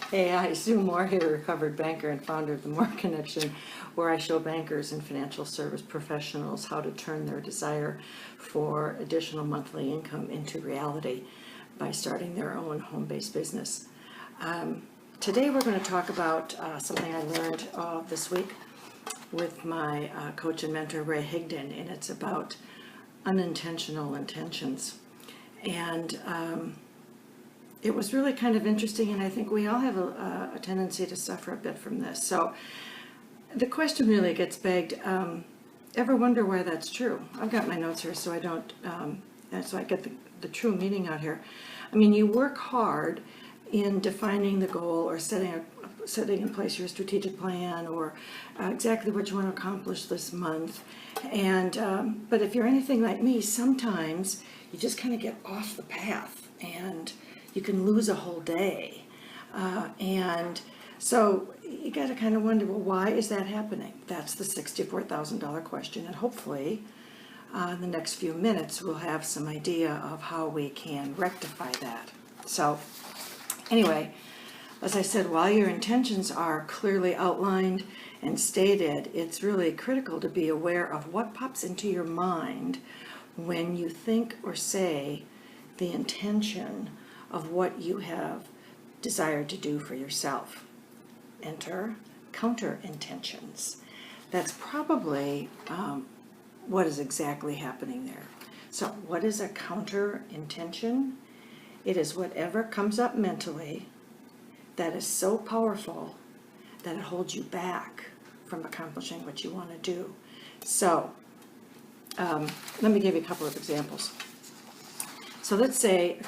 Hey, hi, Sue Moore here, recovered banker and founder of the Moore Connection, where I show bankers and financial service professionals how to turn their desire for additional monthly income into reality by starting their own home-based business. Today we're going to talk about something I learned this week with my coach and mentor, Ray Higdon, and it's about unintentional intentions. And it was really kind of interesting, and I think we all have a tendency to suffer a bit from this. So the question really gets begged, ever wonder why that's true? I've got my notes here so I don't, so I get the true meaning out here. I mean, you work hard in defining the goal or setting in place your strategic plan or exactly what you want to accomplish this month. And but if you're anything like me, sometimes you just kind of get off the path and you can lose a whole day. And so you got to kind of wonder, well, why is that happening? That's the $64,000 question. And hopefully, in the next few minutes, we'll have some idea of how we can rectify that. So anyway, as I said, while your intentions are clearly outlined and stated, it's really critical to be aware of what pops into your mind when you think or say the intention of what you have desired to do for yourself. Enter counter intentions. That's probably what is exactly happening there. So what is a counter intention? It is whatever comes up mentally that is so powerful that it holds you back from accomplishing what you want to do. So let me give you a couple of examples. So let's say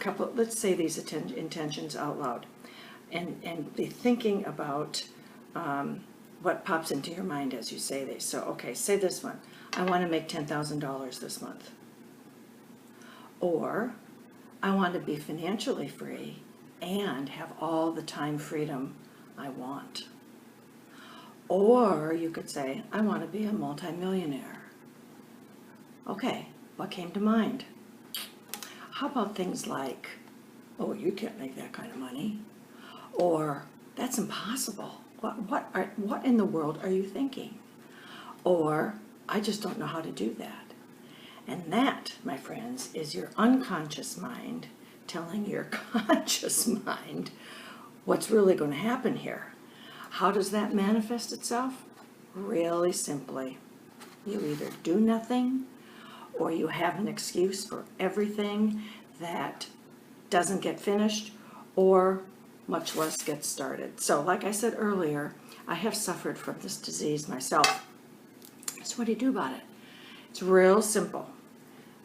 these intentions out loud, and be thinking about what pops into your mind as you say these. So okay, say this one: I want to make $10,000 this month, or I want to be financially free and have all the time freedom I want. Or you could say, I want to be a multimillionaire. Okay, what came to mind? How about things like, oh, you can't make that kind of money, or that's impossible. What in the world are you thinking? Or I just don't know how to do that. And that, my friends, is your unconscious mind telling your conscious mind what's really going to happen here. How does that manifest itself? Really simply. You either do nothing, or you have an excuse for everything that doesn't get finished, or much less gets started. So like I said earlier, I have suffered from this disease myself. So what do you do about it? It's real simple.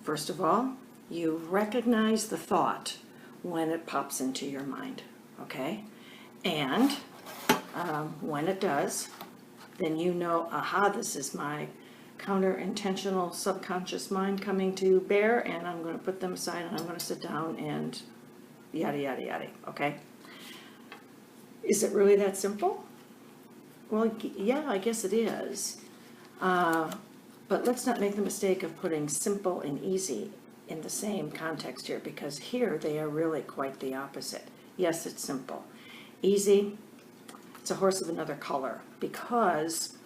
First of all, you recognize the thought when it pops into your mind, okay? And when it does, then you know, aha, this is my counter-intentional subconscious mind coming to bear, and I'm going to put them aside and I'm going to sit down and yada, yada, yada, okay? Is it really that simple? Well, yeah, I guess it is. But let's not make the mistake of putting simple and easy in the same context here, because here they are really quite the opposite. Yes, it's simple. Easy, it's a horse of another color, because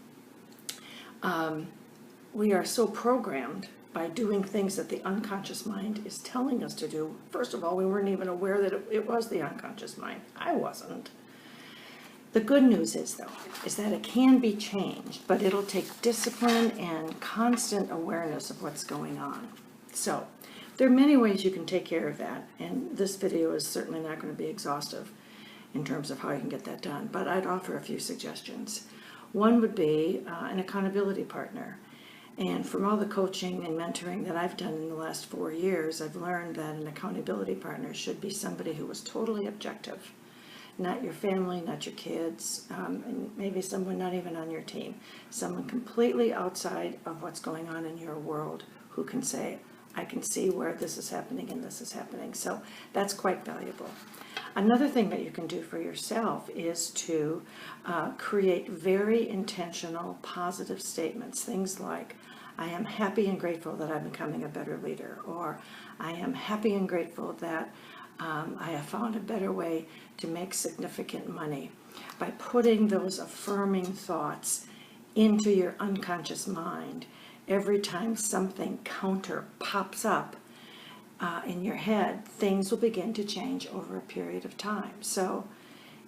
we are so programmed by doing things that the unconscious mind is telling us to do. First of all, we weren't even aware that it was the unconscious mind. I wasn't. The good news is, though, is that it can be changed, but it'll take discipline and constant awareness of what's going on. So there are many ways you can take care of that, and this video is certainly not going to be exhaustive in terms of how you can get that done, but I'd offer a few suggestions. One would be an accountability partner. And from all the coaching and mentoring that I've done in the last 4 years, I've learned that an accountability partner should be somebody who is totally objective. Not your family, not your kids, and maybe someone not even on your team. Someone completely outside of what's going on in your world who can say, I can see where this is happening and this is happening. So that's quite valuable. Another thing that you can do for yourself is to create very intentional, positive statements. Things like, I am happy and grateful that I'm becoming a better leader, or I am happy and grateful that I have found a better way to make significant money by putting those affirming thoughts into your unconscious mind. Every time something counter pops up in your head, things will begin to change over a period of time. So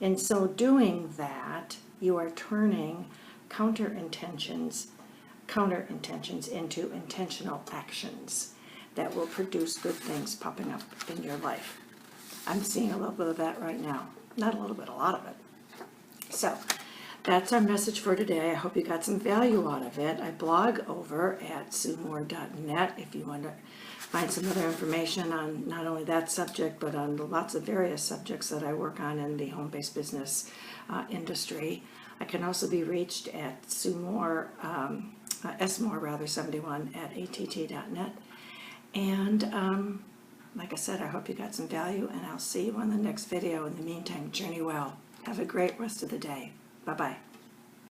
in so doing that, you are turning counter intentions into intentional actions that will produce good things popping up in your life. I'm seeing a little bit of that right now. Not a little bit, a lot of it. So that's our message for today. I hope you got some value out of it. I blog over at suemoore.net if you want to find some other information on not only that subject, but on lots of various subjects that I work on in the home-based business industry. I can also be reached at smoore71 at att.net. And like I said, I hope you got some value, and I'll see you on the next video. In the meantime, journey well. Have a great rest of the day. Bye-bye.